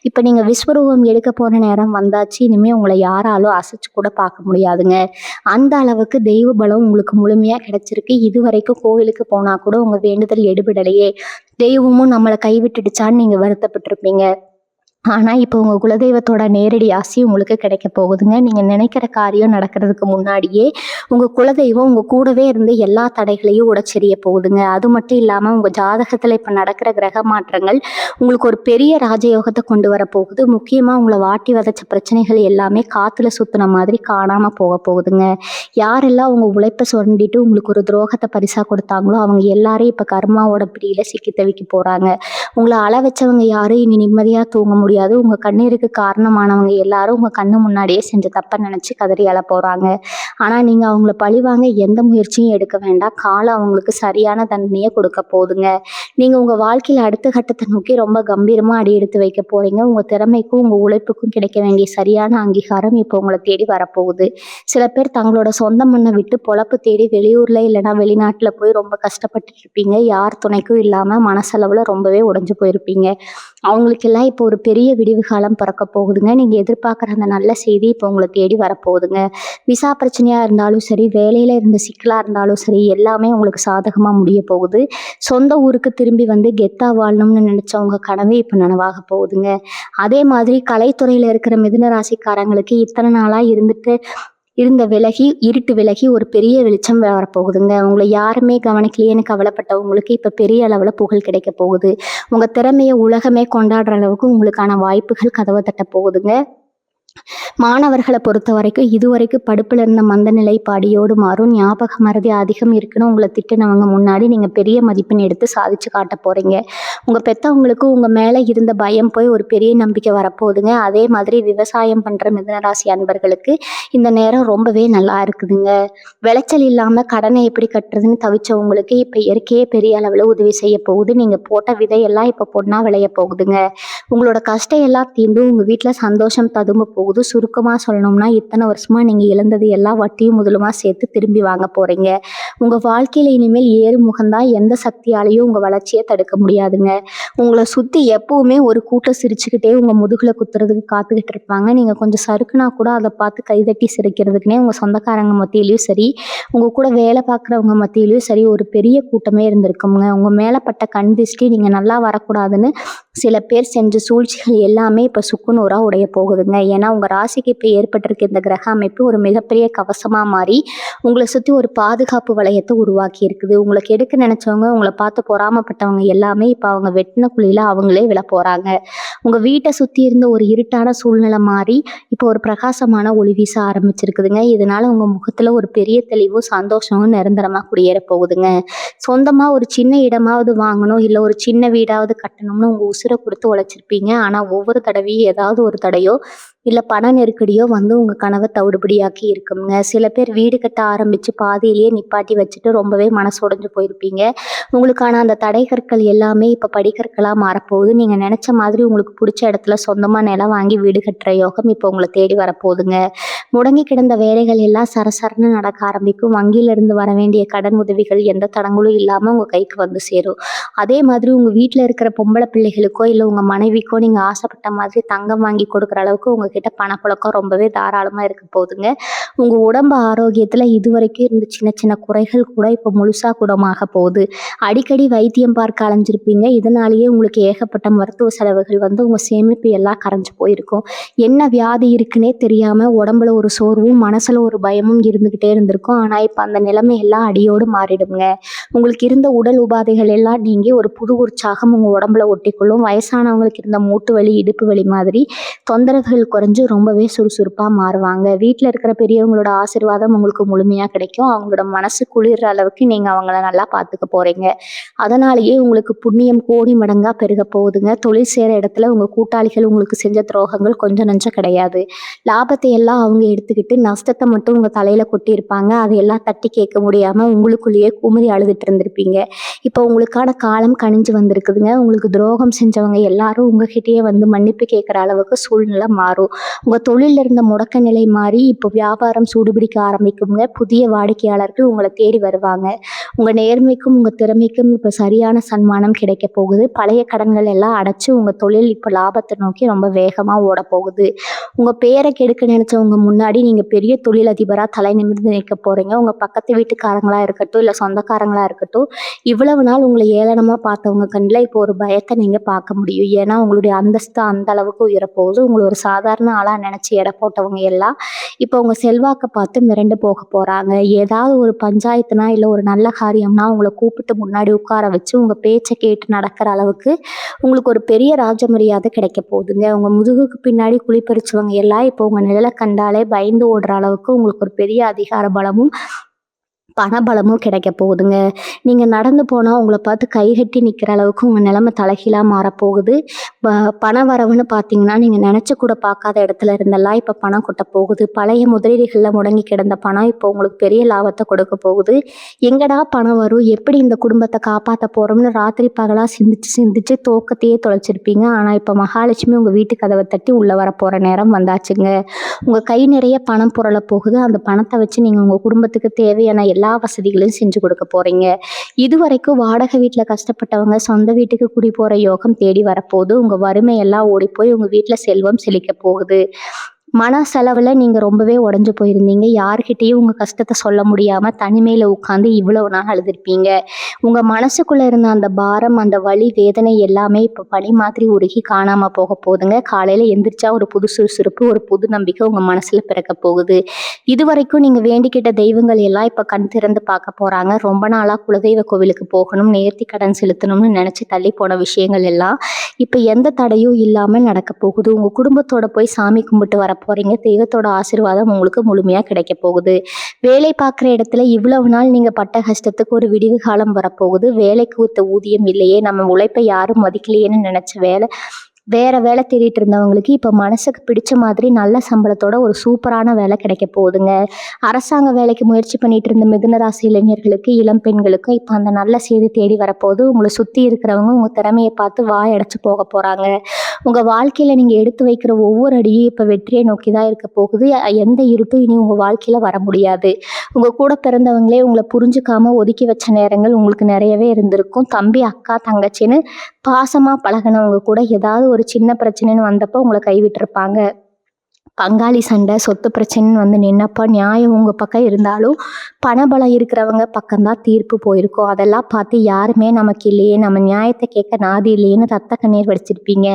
S2: இப்போ நீங்கள் விஸ்வரூபம் எடுக்க போகிற நேரம் வந்தாச்சு. இனிமேல் உங்களை யாராலும் அசைச்சு கூட பார்க்க முடியாதுங்க. அந்த அளவுக்கு தெய்வ பலம் உங்களுக்கு முழுமையாக கிடைச்சிருக்கு. இது வரைக்கும் கோவிலுக்கு போனால் கூட உங்கள் வேண்டுதல் எடுபடலையே, தெய்வமும் நம்மளை கைவிட்டுடுச்சான்னு நீங்கள் வருத்தப்பட்டிருப்பீங்க. ஆனால் இப்போ உங்கள் குலதெய்வத்தோட நேரடி ஆசி உங்களுக்கு கிடைக்க போகுதுங்க. நீங்கள் நினைக்கிற காரியம் நடக்கிறதுக்கு முன்னாடியே உங்கள் குலதெய்வம் உங்கள் கூடவே இருந்து எல்லா தடைகளையும் உடைச்செறிய போகுதுங்க. அது மட்டும் இல்லாமல் உங்கள் ஜாதகத்தில் இப்போ நடக்கிற கிரக மாற்றங்கள் உங்களுக்கு ஒரு பெரிய ராஜயோகத்தை கொண்டு வர போகுது. முக்கியமாக உங்களை வாட்டி வதைச்ச பிரச்சனைகள் எல்லாமே காற்றுல சுற்றின மாதிரி காணாமல் போக போகுதுங்க. யாரெல்லாம் உங்கள் உழைப்பை சுரண்டிட்டு உங்களுக்கு ஒரு துரோகத்தை பரிசாக கொடுத்தாங்களோ அவங்க எல்லாரும் இப்போ கர்மாவோட பிடியில் சிக்கி தவிக்க போகிறாங்க. உங்களை அள வச்சவங்க யாரும் இனி நிம்மதியாக தூங்க முடியாது. உங்கள் கண்ணீருக்கு காரணமானவங்க எல்லாரும் உங்கள் கண்ணு முன்னாடியே செஞ்ச தப்பை நினச்சி கதறி அழ போகிறாங்க. ஆனால் நீங்கள் அவங்கள பழிவாங்க எந்த முயற்சியும் எடுக்க வேண்டாம். காலம் அவங்களுக்கு சரியான தண்டனையை கொடுக்க போகுதுங்க. நீங்கள் உங்கள் வாழ்க்கையில் அடுத்த கட்டத்தை நோக்கி ரொம்ப கம்பீரமாக அடி எடுத்து வைக்க போகிறீங்க. உங்கள் திறமைக்கும் உங்கள் உழைப்புக்கும் கிடைக்க வேண்டிய சரியான அங்கீகாரம் இப்போ உங்களை தேடி வரப்போகுது. சில பேர் தங்களோட சொந்த மண்ணை விட்டு பொழப்பு தேடி வெளியூரில் இல்லைனா வெளிநாட்டில் போய் ரொம்ப கஷ்டப்பட்டு இருப்பீங்க. யார் துணைக்கும் இல்லாமல் மனசளவில் ரொம்பவே உடைஞ்சு போயிருப்பீங்க. அவங்களுக்கெல்லாம் இப்போ ஒரு பெரிய விடிவு காலம் பிறக்க போகுதுங்க. நீங்கள் எதிர்பார்க்குற அந்த நல்ல செய்தி இப்போ உங்களை தேடி வரப்போகுதுங்க. விசா பிரச்சனையாக இருந்தாலும் சரி, வேலையில் இருந்த சிக்கலாக இருந்தாலும் சரி, எல்லாமே உங்களுக்கு சாதகமாக முடிய போகுது. சொந்த ஊருக்கு திரும்பி வந்து கெத்தா வாழணும்னு நினச்சவங்க கனவே இப்போ நனவாக போகுதுங்க. அதே மாதிரி கலைத்துறையில் இருக்கிற மிதுன ராசிக்காரங்களுக்கு இத்தனை நாளாக இருந்த இருட்டு விலகி ஒரு பெரிய வெளிச்சம் வரப்போகுதுங்க. உங்களை யாருமே கவனிக்கலையேன்னு கவலைப்பட்டவங்களுக்கு இப்போ பெரிய அளவில் புகழ் கிடைக்க போகுது. உங்கள் திறமையை உலகமே கொண்டாடுற அளவுக்கு உங்களுக்கான வாய்ப்புகள் கதவை தட்ட போகுதுங்க. மாணவர்களை பொறுத்த வரைக்கும் இதுவரைக்கும் படிப்பில் இருந்த மந்த நிலை பாடியோடு மாறும். ஞாபக மறதி அதிகம் இருக்குன்னு உங்களை திட்டினவங்க முன்னாடி நீங்கள் பெரிய மதிப்பெண் எடுத்து சாதிச்சு காட்ட போகிறீங்க. உங்கள் பெற்றவங்களுக்கு உங்கள் மேலே இருந்த பயம் போய் ஒரு பெரிய நம்பிக்கை வரப்போகுதுங்க. அதே மாதிரி விவசாயம் பண்ணுற மிதுனராசி அன்பர்களுக்கு இந்த நேரம் ரொம்பவே நல்லா இருக்குதுங்க. விளைச்சல் இல்லாமல் கடனை எப்படி கட்டுறதுன்னு தவிச்சவங்களுக்கு இப்போ இயற்கையே பெரிய அளவில் உதவி செய்ய போகுது. நீங்கள் போட்ட விதையெல்லாம் இப்போ பொண்ணாக விளைய போகுதுங்க. உங்களோட கஷ்டம் எல்லாம் தீர்ந்து உங்கள் வீட்டில் சந்தோஷம் ததும்ப போகுது. சுருக்கமாக சொல்லணும்னா இத்தனை வருஷமாக நீங்கள் இழந்தது எல்லாம் வட்டியும் முதலுமா சேர்த்து திரும்பி வாங்க போகிறீங்க. உங்கள் வாழ்க்கையில் இனிமேல் ஏறு முகம்தான். எந்த சக்தியாலையும் உங்கள் வளர்ச்சியை தடுக்க முடியாதுங்க. உங்களை சுற்றி எப்பவுமே ஒரு கூட்டம் சிரிச்சுக்கிட்டே உங்கள் முதுகில் குத்துறதுக்கு காத்துக்கிட்டு இருப்பாங்க. நீங்கள் கொஞ்சம் சறுக்குனா கூட அதை பார்த்து கைதட்டி சிரிக்கிறதுக்குனே உங்கள் சொந்தக்காரங்க மத்தியிலையும் சரி, உங்கள் கூட வேலை பார்க்குறவங்க மத்தியிலையும் சரி ஒரு பெரிய கூட்டமே இருந்திருக்குங்க. உங்கள் மேலே பட்ட கண் திருஷ்டி நீங்கள் நல்லா வரக்கூடாதுன்னு சில பேர் செஞ்ச சூழ்ச்சிகள் எல்லாமே இப்போ சுக்குநூறாக உடைய போகுதுங்க. ஏன்னா உங்கள் ராசிக்கு இப்போ ஏற்பட்டிருக்க இந்த கிரக அமைப்பு ஒரு மிகப்பெரிய கவசமாக மாறி உங்களை சுற்றி ஒரு பாதுகாப்பு வளையத்தை உருவாக்கி இருக்குது. உங்களை கெடுக்க நினச்சவங்க, உங்களை பார்த்து பொறாமப்பட்டவங்க எல்லாமே இப்போ அவங்க வெட்டின குழியில் அவங்களே விழ போகிறாங்க. உங்கள் வீட்டை சுற்றி இருந்த ஒரு இருட்டான சூழ்நிலை மாறி இப்போ ஒரு பிரகாசமான ஒளி வீச ஆரம்பிச்சிருக்குதுங்க. இதனால் உங்கள் முகத்தில் ஒரு பெரிய தெளிவும் சந்தோஷமும் நிரந்தரமாக குடியேற போகுதுங்க. சொந்தமாக ஒரு சின்ன இடமாவது வாங்கணும், இல்லை ஒரு சின்ன வீடாவது கட்டணும்னு உங்கள் உசுரை கொடுத்து உழைச்சிருப்பீங்க. ஆனால் ஒவ்வொரு தடவையும் ஏதாவது ஒரு தடையோ இல்லை பண நெருக்கடியோ வந்து உங்கள் கனவை தவிடுபடியாக்கி இருக்குங்க. சில பேர் வீடு கட்ட ஆரம்பித்து பாதியிலேயே நிப்பாட்டி வச்சுட்டு ரொம்பவே மனசு உடைஞ்சு போயிருப்பீங்க. உங்களுக்கான அந்த தடை கற்கள் எல்லாமே இப்போ படிக்கற்களாக மாறப்போகுது. நீங்கள் நினச்ச மாதிரி உங்களுக்கு பிடிச்ச இடத்துல சொந்தமாக நிலம் வாங்கி வீடு கட்டுற யோகம் இப்போ உங்களை தேடி வரப்போகுதுங்க. முடங்கி கிடந்த வேலைகள் எல்லாம் சரசரன்னு நடக்க ஆரம்பிக்கும். வங்கியிலிருந்து வர வேண்டிய கடன் உதவிகள் எந்த தடங்களும் இல்லாமல் உங்கள் கைக்கு வந்து சேரும். அதே மாதிரி உங்கள் வீட்டில் இருக்கிற பொம்பளை பிள்ளைகளுக்கோ இல்லை உங்கள் மனைவிக்கோ நீங்கள் ஆசைப்பட்ட மாதிரி தங்கம் வாங்கி கொடுக்குற அளவுக்கு உங்கள் உங்ககிட்ட பணப்புழக்கம் ரொம்பவே தாராளமாக இருக்க போகுதுங்க. உங்கள் உடம்பு ஆரோக்கியத்தில் இதுவரைக்கும் இருந்த சின்ன சின்ன குறைகள் கூட இப்போ முழுசாக குணமாக போகுது. அடிக்கடி வைத்தியம் பார்க்க அலைஞ்சிருப்பீங்க. இதனாலேயே உங்களுக்கு ஏகப்பட்ட மருத்துவ செலவுகள் வந்து உங்கள் சேமிப்பு எல்லாம் கரைஞ்சு போயிருக்கும். என்ன வியாதி இருக்குன்னே தெரியாமல் உடம்புல ஒரு சோர்வும் மனசில் ஒரு பயமும் இருந்துக்கிட்டே இருந்திருக்கும். ஆனால் இப்போ அந்த நிலைமை எல்லாம் அடியோடு மாறிடுங்க. உங்களுக்கு இருந்த உடல் உபாதைகள் எல்லாம் நீங்கி ஒரு புது உற்சாகம் உங்கள் உடம்புல ஒட்டிக்கொள்ளும். வயசானவங்களுக்கு இருந்த மூட்டு வலி இடுப்பு வலி மாதிரி தொந்தரவுகள் குறைஞ்சு ரொம்பவே சுறுசுறுப்பாக மாறுவாங்க. வீட்டில் இருக்கிற பெரியவங்களோட ஆசீர்வாதம் உங்களுக்கு முழுமையாக கிடைக்கும். அவங்களோட மனசு குளிர்ற அளவுக்கு நீங்கள் அவங்கள நல்லா பார்த்துக்க போகிறீங்க. அதனாலேயே உங்களுக்கு புண்ணியம் கோடி மடங்காக பெருக போகுதுங்க. தொழில் செய்கிற இடத்துல உங்கள் கூட்டாளிகள் உங்களுக்கு செஞ்ச துரோகங்கள் கொஞ்சம் நஞ்சம் கிடையாது. லாபத்தை எல்லாம் அவங்க எடுத்துக்கிட்டு நஷ்டத்தை மட்டும் உங்கள் தலையில் கொட்டியிருப்பாங்க. அதையெல்லாம் தட்டி கேட்க முடியாமல் உங்களுக்குள்ளேயே குமுறி அழுதுட்டு இருந்திருப்பீங்க. இப்போ உங்களுக்கான காலம் கனிஞ்சு வந்திருக்குதுங்க. உங்களுக்கு துரோகம் செஞ்சவங்க எல்லாரும் உங்ககிட்டயே வந்து மன்னிப்பு கேட்குற அளவுக்கு சூழ்நிலை மாறும். உங்கள் தொழிலில் இருந்த முடக்க நிலை மாறி இப்போ வியாபாரம் சூடுபிடிக்க ஆரம்பிக்குங்க. புதிய வாடிக்கையாளர்கள் உங்களை தேடி வருவாங்க. உங்கள் நேர்மைக்கும் உங்கள் திறமைக்கும் இப்போ சரியான சன்மானம் கிடைக்க போகுது. பழைய கடன்கள் எல்லாம் அடைச்சி உங்கள் தொழில் இப்போ லாபத்தை நோக்கி ரொம்ப வேகமாக ஓட போகுது. உங்கள் பேரை கெடுக்க நினச்சவங்க முன்னாடி நீங்கள் பெரிய தொழிலதிபராக தலை நிமிர்ந்து நிற்க போகிறீங்க. உங்கள் பக்கத்து வீட்டுக்காரங்களாக இருக்கட்டும் இல்லை சொந்தக்காரங்களாக இருக்கட்டும், இவ்வளவு நாள் உங்களை ஏளனமாக பார்த்தவங்க கண்ணில் இப்போ ஒரு பயத்தை நீங்கள் பார்க்க முடியும். ஏன்னா உங்களுடைய அந்தஸ்து அந்த அளவுக்கு உயரப்போகுது. உங்களை ஒரு சாதாரண ஆளாக நினச்சி எடை போட்டவங்க எல்லாம் இப்போ உங்கள் செல்வாக்கை பார்த்து மிரண்டு போக போகிறாங்க. ஏதாவது ஒரு பஞ்சாயத்துனா இல்லை ஒரு நல்ல காரியம்னா உங்களை கூப்பிட்டு முன்னாடி உட்கார வச்சு உங்கள் பேச்சை கேட்டு நடக்கிற அளவுக்கு உங்களுக்கு ஒரு பெரிய ராஜ மரியாதை கிடைக்க போகுதுங்க. உங்கள் முதுகுக்கு பின்னாடி குளிப்பறிச்சவங்க எல்லாம் இப்போ உங்கள் நிழலை கண்டாலே பயந்து ஓடுற அளவுக்கு உங்களுக்கு ஒரு பெரிய அதிகார பலமும் பணபலமும் கிடைக்க போகுதுங்க. நீங்கள் நடந்து போனால் உங்களை பார்த்து கைகட்டி நிற்கிற அளவுக்கு உங்கள் நிலைமை தலைகீழாக மாறப்போகுது. பண வரவுன்னு பார்த்தீங்கன்னா நீங்கள் நினச்சி கூட பார்க்காத இடத்துல இருந்தெல்லாம் இப்போ பணம் கொட்ட போகுது. பழைய முதலீடுகளில் முடங்கி கிடந்த பணம் இப்போ உங்களுக்கு பெரிய லாபத்தை கொடுக்க போகுது. எங்கடா பணம் வரும், எப்படி இந்த குடும்பத்தை காப்பாற்ற போகிறோம்னு ராத்திரி பகலாக சிந்திச்சு தூக்கத்தையே தொலைச்சிருப்பீங்க. ஆனால் இப்போ மகாலட்சுமி உங்கள் வீட்டு கதவை தட்டி உள்ளே வர போகிற நேரம் வந்தாச்சுங்க. உங்கள் கை நிறைய பணம் புரள போகுது. அந்த பணத்தை வச்சு நீங்கள் உங்கள் குடும்பத்துக்கு தேவையான எல்லா வசதிகளையும் செஞ்சு கொடுக்க போறீங்க. இதுவரைக்கும் வாடகை வீட்டில் கஷ்டப்பட்டவங்க சொந்த வீட்டுக்கு குடி போற யோகம் தேடி வரப்போகுது. உங்க வறுமை எல்லாம் ஓடி போய் உங்க வீட்டில் செல்வம் செழிக்க போகுது. மன செலவில் நீங்கள் ரொம்பவே உடஞ்சி போயிருந்தீங்க. யார்கிட்டையும் உங்கள் கஷ்டத்தை சொல்ல முடியாமல் தனிமையில் உட்காந்து இவ்வளவு நாள் அழுதுருப்பீங்க. உங்கள் மனசுக்குள்ளே இருந்த அந்த பாரம், அந்த வலி, வேதனை எல்லாமே இப்போ பனி மாதிரி உருகி காணாமல் போக போகுதுங்க. காலையில் எந்திரிச்சா ஒரு புது சுறுசுறுப்பு, ஒரு புது நம்பிக்கை உங்கள் மனசில் பிறக்க போகுது. இது வரைக்கும் நீங்கள் வேண்டிக்கிட்ட தெய்வங்கள் எல்லாம் இப்போ கண் திறந்து பார்க்க போகிறாங்க. ரொம்ப நாளாக குலதெய்வ கோவிலுக்கு போகணும், நேர்த்தி கடன் செலுத்தணும்னு நினச்சி தள்ளி போன விஷயங்கள் எல்லாம் இப்போ எந்த தடையும் இல்லாமல் நடக்க போகுது. உங்கள் குடும்பத்தோட போய் சாமி கும்பிட்டு வர போகிறீங்க. தெய்வத்தோட ஆசீர்வாதம் உங்களுக்கு முழுமையாக கிடைக்க போகுது. வேலை பார்க்குற இடத்துல இவ்வளவு நாள் நீங்கள் பட்ட கஷ்டத்துக்கு ஒரு விடிவு காலம் வரப்போகுது. வேலைக்கு ஒத்த ஊதியம் இல்லையே, நம்ம உழைப்பை யாரும் மதிக்கலையேன்னு நினச்ச வேற வேலை தேடிட்டு இருந்தவங்களுக்கு இப்போ மனசுக்கு பிடிச்ச மாதிரி நல்ல சம்பளத்தோட ஒரு சூப்பரான வேலை கிடைக்க போகுதுங்க. அரசாங்க வேலைக்கு முயற்சி பண்ணிட்டு இருந்த மிதுன ராசி இளைஞர்களுக்கு, இளம் பெண்களுக்கும் இப்போ அந்த நல்ல செய்தி தேடி வரப்போகுது. உங்களை சுற்றி இருக்கிறவங்க உங்கள் திறமையை பார்த்து வாய் அடைச்சு போக போகிறாங்க. உங்கள் வாழ்க்கையில் நீங்கள் எடுத்து வைக்கிற ஒவ்வொரு அடியும் இப்போ வெற்றியை நோக்கி தான் இருக்க போகுது. எந்த இருட்டும் இனி உங்கள் வாழ்க்கையில் வர முடியாது. உங்கள் கூட பிறந்தவங்களே உங்களை புரிஞ்சுக்காம ஒதுக்கி வச்ச நேரங்கள் உங்களுக்கு நிறையவே இருந்திருக்கும். தம்பி, அக்கா, தங்கச்சின்னு பாசமாக பழகினவங்க கூட ஏதாவது ஒரு சின்ன பிரச்சனைன்னு வந்தப்போ உங்களை கைவிட்டிருப்பாங்க. பங்காளி சண்டை, சொத்து பிரச்சனைன்னு வந்து நின்னப்போ நியாயம் உங்கள் பக்கம் இருந்தாலும் பணபலம் இருக்கிறவங்க பக்கம்தான் தீர்ப்பு போயிருக்கும். அதெல்லாம் பார்த்து யாருமே நமக்கு இல்லையே, நம்ம நியாயத்தை கேட்க நாதி இல்லையேன்னு ரத்த கண்ணீர் வடிச்சிருப்பீங்க.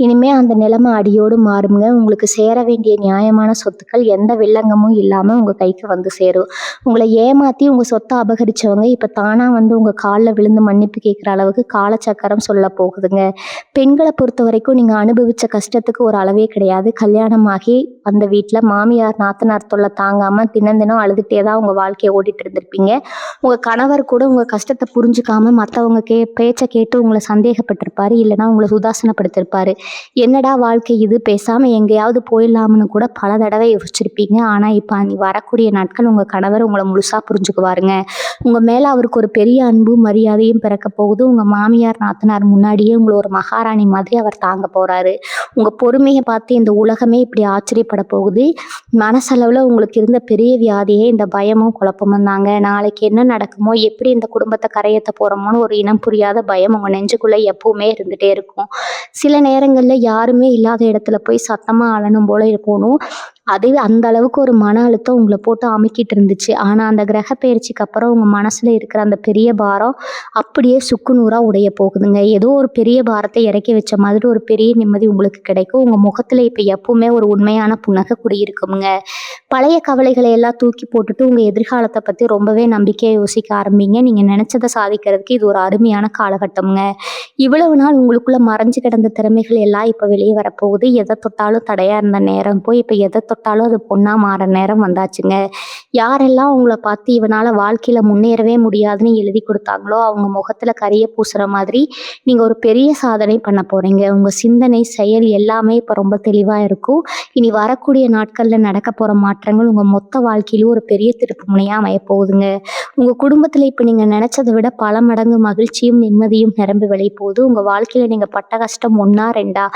S2: இனிமேல் அந்த நிலைமை அடியோடு மாறுங்க. உங்களுக்கு சேர வேண்டிய நியாயமான சொத்துக்கள் எந்த வில்லங்கமும் இல்லாமல் உங்கள் கைக்கு வந்து சேரும். உங்களை ஏமாற்றி உங்கள் சொத்தை அபகரித்தவங்க இப்போ தானாக வந்து உங்கள் காலில் விழுந்து மன்னிப்பு கேட்குற அளவுக்கு காலச்சக்கரம் சொல்ல போகுதுங்க. பெண்களை பொறுத்த வரைக்கும் நீங்கள் அனுபவித்த கஷ்டத்துக்கு ஒரு அளவே கிடையாது. கல்யாணமாகி அந்த வீட்டில் மாமியார் நாத்தனார் தொல்லை தாங்காமல் தினம் அழுதுகிட்டே தான் உங்கள் வாழ்க்கையை ஓடிட்டு இருந்திருப்பீங்க. உங்கள் கணவர் கூட உங்கள் கஷ்டத்தை புரிஞ்சுக்காம மற்றவங்க பேச்சை கேட்டு உங்களை சந்தேகப்பட்டிருப்பாரு, இல்லைனா உங்களை உதாசனப்படுத்திருப்பாரு. என்னடா வாழ்க்கை இது, பேசாமல் எங்கேயாவது போயிடலாம்னு கூட பல தடவை யோசிச்சிருப்பீங்க. ஆனால் இப்போ நீ வரக்கூடிய நாட்கள் உங்கள் கணவர் உங்களை முழுசாக புரிஞ்சுக்குவாருங்க. உங்கள் மேலே அவருக்கு ஒரு பெரிய அன்பு மரியாதையும் பிறக்க போகுது. உங்கள் மாமியார் நாத்தனார் முன்னாடியே உங்களை ஒரு மகாராணி மாதிரி அவர் தாங்க போகிறாரு. உங்கள் பொறுமையை பார்த்து இந்த உலகமே இப்படி ஆச்சரிய ஆச்சரியப்பட போகுது. மனசளவில் உங்களுக்கு இருந்த பெரிய வியாதியே இந்த பயமும் குழப்பமும் தாங்க. நாளைக்கு என்ன நடக்குமோ, எப்படி இந்த குடும்பத்தை கரையேற்ற போகிறோமோன்னு ஒரு இனம் புரியாத பயம் உங்கள் நெஞ்சுக்குள்ளே எப்பவுமே இருந்துகிட்டே இருக்கும். சில நேரங்களில் யாருமே இல்லாத இடத்துல போய் சத்தமாக அழணும் போல போகணும். அதுவே அந்த அளவுக்கு ஒரு மன அழுத்தம் உங்களை போட்டு அமுக்கிட்டு இருந்துச்சு. ஆனால் அந்த கிரக பயிற்சிக்கு அப்புறம் உங்கள் மனசில் இருக்கிற அந்த பெரிய பாரம் அப்படியே சுக்குநூறாக உடைய போகுதுங்க. ஏதோ ஒரு பெரிய பாரத்தை இறக்கி வச்ச மாதிரி ஒரு பெரிய நிம்மதி உங்களுக்கு கிடைக்கும். உங்கள் முகத்தில் இப்போ எப்பவுமே ஒரு உண்மையான புன்னகை குடியிருக்குங்க. பழைய கவலைகளை எல்லாம் தூக்கி போட்டுட்டு உங்கள் எதிர்காலத்தை பற்றி ரொம்பவே நம்பிக்கையாக யோசிக்க ஆரம்பிங்க. நீங்கள் நினச்சதை சாதிக்கிறதுக்கு இது ஒரு அருமையான காலகட்டம்ங்க. இவ்வளவு நாள் உங்களுக்குள்ள மறைஞ்சு கிடந்த திறமைகள் எல்லாம் இப்போ வெளியே வரப்போகுது. எதை தொட்டாலும் தடையாக இருந்த நேரம் போய் இப்போ எதை தொட்டாலும் அது பொண்ணா மாற நேரம் வந்தாச்சுங்க. யாரெல்லாம் உங்களை பார்த்து இவனால் வாழ்க்கையில் முன்னேறவே முடியாதுன்னு எழுதி கொடுத்தாங்களோ அவங்க முகத்தில் கரிய பூசுகிற மாதிரி நீங்கள் ஒரு பெரிய சாதனை பண்ண போகிறீங்க. உங்கள் சிந்தனை செயல் எல்லாமே இப்போ ரொம்ப தெளிவாக இருக்கும். இனி வரக்கூடிய நாட்களில் நடக்க போகிற மாற்றங்கள் உங்கள் மொத்த வாழ்க்கையிலும் ஒரு பெரிய திருப்பு முனையாக அமைய போகுதுங்க. உங்கள் குடும்பத்தில் இப்போ நீங்கள் நினச்சதை விட பல மடங்கு மகிழ்ச்சியும் நிம்மதியும் நிரம்பி வெளியே போகுது. உங்கள் வாழ்க்கையில் நீங்கள் பட்ட கஷ்டம் 1ஆ 2ஆ?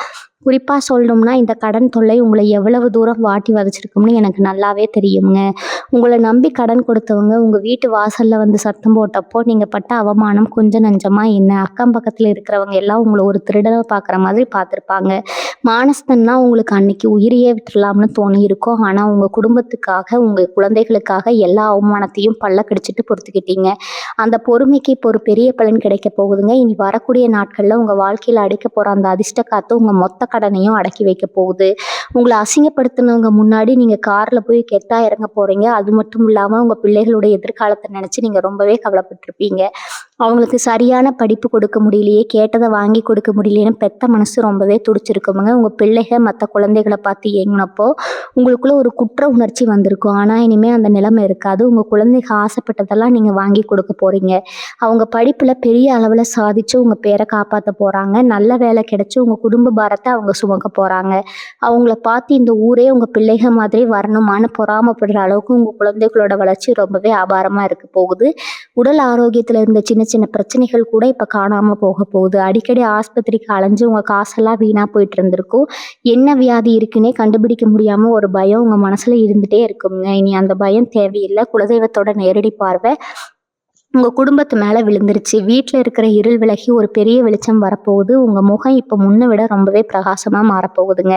S2: குறிப்பாக சொல்லணும்னா இந்த கடன் தொல்லை உங்களை எவ்வளவு தூரம் வாட்டி வதைச்சிருக்கும்னு எனக்கு நல்லாவே தெரியுங்க. உங்களை நம்பி கடன் கொடுத்தவங்க உங்கள் வீட்டு வாசலில் வந்து சத்தம் போட்டப்போ நீங்கள் பட்ட அவமானம் கொஞ்சம் நஞ்சமாக என்ன? அக்கம் பக்கத்தில் இருக்கிறவங்க எல்லாம் உங்களை ஒரு திருடனை பார்க்குற மாதிரி பார்த்துருப்பாங்க. மானஸ்தன்னா உங்களுக்கு அன்னைக்கு உயிரையே விட்டுடலாம்னு தோணி இருக்கும். ஆனால் உங்கள் குடும்பத்துக்காக உங்கள் குழந்தைகளுக்காக எல்லா அவமானத்தையும் பல்ல கடிச்சிட்டு பொறுத்துக்கிட்டீங்க. அந்த பொறுமைக்கு இப்போ ஒரு பெரிய பலன் கிடைக்க போகுதுங்க. இனி வரக்கூடிய நாட்களில் உங்கள் வாழ்க்கையில் அடிக்க போகிற அந்த அதிர்ஷ்ட காற்று உங்கள் மொத்த கடனையும் அடக்கி வைக்க போகுது. உங்களை அசிங்கப்படுத்தினவங்க முன்னாடி நீங்கள் காரில் போய் கெத்தா இறங்க போகிறீங்க. அது மட்டும் இல்லாமல் உங்கள் பிள்ளைகளுடைய எதிர்காலத்தை நினச்சி நீங்கள் ரொம்பவே கவலைப்பட்டிருப்பீங்க. அவங்களுக்கு சரியான படிப்பு கொடுக்க முடியலையே, கேட்டதை வாங்கி கொடுக்க முடியலையேன்னு பெத்த மனசு ரொம்பவே துடிச்சிருக்குமுங்க. உங்கள் பிள்ளைகள் மற்ற குழந்தைகளை பார்த்து ஏங்கினப்போ உங்களுக்குள்ள ஒரு குற்ற உணர்ச்சி வந்திருக்கும். ஆனால் இனிமேல் அந்த நிலைமை இருக்காது. உங்கள் குழந்தைங்க ஆசைப்பட்டதெல்லாம் நீங்கள் வாங்கி கொடுக்க போகிறீங்க. அவங்க படிப்பில் பெரிய அளவில் சாதித்து உங்கள் பேரை காப்பாற்ற போகிறாங்க. நல்ல வேலை கிடைச்சி உங்கள் குடும்ப பாரத்தை அவங்க சுமக்க போகிறாங்க. அவங்கள பார்த்து இந்த ஊரே உங்கள் பிள்ளைகள் மாதிரி வரணுமான்னு பொறாமப்படுற அளவுக்கு உங்கள் குழந்தைகளோட வளர்ச்சி ரொம்பவே அபாரமாக இருக்க போகுது. உடல் ஆரோக்கியத்தில் இருந்த சின்ன சின்ன பிரச்சனைகள் கூட இப்போ காணாமல் போக போகுது. அடிக்கடி ஆஸ்பத்திரிக்கு அலைஞ்சு உங்கள் காசெல்லாம் வீணாக போயிட்டு இருந்திருக்கும். என்ன வியாதி இருக்குன்னே கண்டுபிடிக்க முடியாமல் ஒரு பயம் உங்கள் மனசில் இருந்துகிட்டே இருக்குங்க. இனி அந்த பயம் தேவையில்லை. குலதெய்வத்தோட நேரடி பார்வை உங்கள் குடும்பத்து மேலே விழுந்துருச்சு. வீட்டில் இருக்கிற இருள் விலகி ஒரு பெரிய வெளிச்சம் வரப்போகுது. உங்கள் முகம் இப்போ முன்னை விட ரொம்பவே பிரகாசமாக மாறப்போகுதுங்க.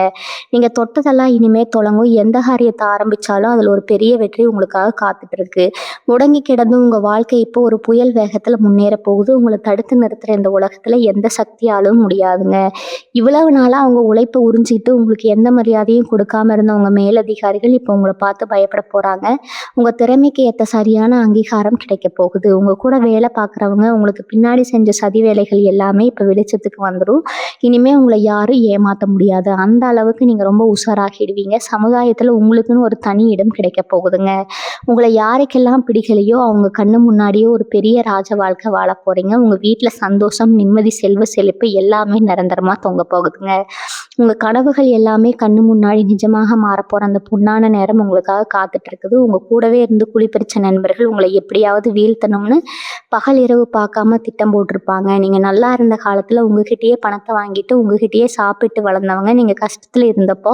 S2: நீங்கள் தொட்டதெல்லாம் இனிமேல் தொடங்கும். எந்த காரியத்தை ஆரம்பித்தாலும் அதில் ஒரு பெரிய வெற்றி உங்களுக்காக காத்துட்டு இருக்கு. முடங்கி கிடந்து உங்கள் வாழ்க்கை இப்போ ஒரு புயல் வேகத்தில் முன்னேற போகுது. உங்களை தடுத்து நிறுத்துகிற இந்த உலகத்தில் எந்த சக்தியாலும் முடியாதுங்க. இவ்வளவு நாளாக அவங்க உழைப்பை உறிஞ்சிட்டு உங்களுக்கு எந்த மரியாதையும் கொடுக்காம இருந்த உங்கள் மேலதிகாரிகள் இப்போ உங்களை பார்த்து பயப்பட போகிறாங்க. உங்கள் திறமைக்கு ஏற்ற சரியான அங்கீகாரம் கிடைக்க போகுது. உங்கள் கூட வேலை பார்க்குறவங்க உங்களுக்கு பின்னாடி செஞ்ச சதி வேலைகள் எல்லாமே இப்போ வெளிச்சத்துக்கு வந்துடும். இனிமேல் உங்களை யாரும் ஏமாற்ற முடியாது. அந்த அளவுக்கு நீங்கள் ரொம்ப உஷாராகிடுவீங்க. சமுதாயத்தில் உங்களுக்குன்னு ஒரு தனி இடம் கிடைக்க போகுதுங்க. உங்களை யாருக்கெல்லாம் பிடிக்கலையோ அவங்க கண்ணு முன்னாடியே ஒரு பெரிய ராஜ வாழ்க்கை வாழ போகிறீங்க. உங்கள் வீட்டில் சந்தோஷம், நிம்மதி, செல்வ செழிப்பு எல்லாமே நிரந்தரமாக தொங்க போகுதுங்க. உங்கள் கனவுகள் எல்லாமே கண்ணு முன்னாடி நிஜமாக மாறப்போகிற அந்த பொன்னான நேரம் உங்களுக்காக காத்துட்டு இருக்குது. உங்கள் கூடவே இருந்து குளிப்பறிச்ச நண்பர்கள் உங்களை எப்படியாவது வீழ்த்தணும்னு பகல் இரவு பார்க்காம திட்டம் போட்டிருப்பாங்க. நீங்கள் நல்லா இருந்த காலத்தில் உங்ககிட்டயே பணத்தை வாங்கிட்டு உங்ககிட்டயே சாப்பிட்டு வளர்ந்தவங்க நீங்கள் கஷ்டத்தில் இருந்தப்போ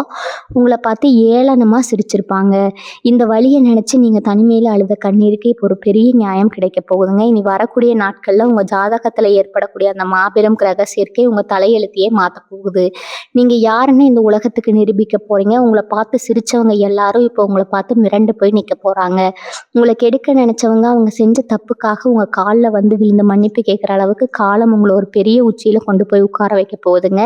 S2: உங்களை பார்த்து ஏளனமாக சிரிச்சிருப்பாங்க. இந்த வழியை நினச்சி நீங்கள் தனிமையில் அழுத கண்ணீருக்கு இப்போ ஒரு பெரிய நியாயம் கிடைக்க போகுதுங்க. இனி வரக்கூடிய நாட்களில் உங்கள் ஜாதகத்தில் ஏற்படக்கூடிய அந்த மாபெரும் கிரக சேர்க்கை உங்கள் தலையெழுத்தையே மாற்ற போகுது. நீங்கள் யாருன்னு இந்த உலகத்துக்கு நிரூபிக்க போகிறீங்க. உங்களை பார்த்து சிரித்தவங்க எல்லாரும் இப்போ உங்களை பார்த்து மிரண்டு போய் நிற்க போகிறாங்க. உங்களை கெடுக்க நினச்சவங்க அவங்க செஞ்ச தப்புக்காக உங்கள் காலில் வந்து விழுந்து மன்னிப்பு கேட்குற அளவுக்கு காலம் உங்களை ஒரு பெரிய உச்சியில் கொண்டு போய் உட்கார வைக்க போகுதுங்க.